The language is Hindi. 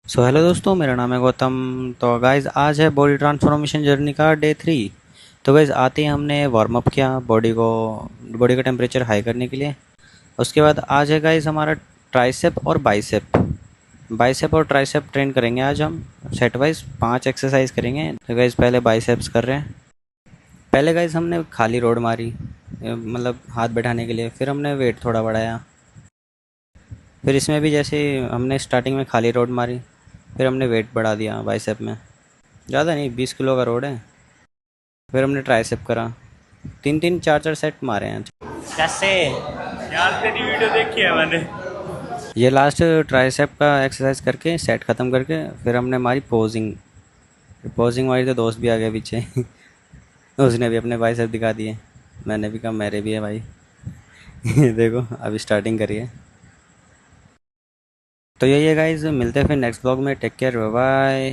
सो हेलो दोस्तों, मेरा नाम है गौतम। तो गाइज़ आज है बॉडी ट्रांसफॉर्मेशन जर्नी का डे 3। तो गाइज़ आते ही हमने वार्म अप किया बॉडी का टेम्परेचर हाई करने के लिए। उसके बाद आज है गाइज़ हमारा ट्राइसेप और बाइसेप। बाइसेप और ट्राइसेप ट्रेन करेंगे आज हम। सेट वाइज 5 एक्सरसाइज करेंगे। तो गाइज़ पहले बाइसेप्स कर रहे हैं। पहले गाइज़ हमने खाली रोड मारी, मतलब हाथ बैठाने के लिए। फिर हमने वेट थोड़ा बढ़ाया। फिर इसमें भी जैसे हमने स्टार्टिंग में खाली रोड मारी, फिर हमने वेट बढ़ा दिया बाइसेप में। ज़्यादा नहीं, 20 किलो का रोड है। फिर हमने ट्राइसेप करा, 3-3 4-4 सेट मारे हैं। कैसे? यार तेरी वीडियो देखी है मैंने। ये लास्ट ट्राइसेप का एक्सरसाइज करके सेट ख़त्म करके फिर हमने मारी पोजिंग। पोजिंग मारी तो दोस्त भी आ गया पीछे। उसने भी अपने बाइसेप दिखा दिए। मैंने भी कहा मेरे भी है भाई। देखो अभी स्टार्टिंग करिए। तो यही है गाइज, मिलते हैं फिर नेक्स्ट ब्लॉग में। Take care, bye bye.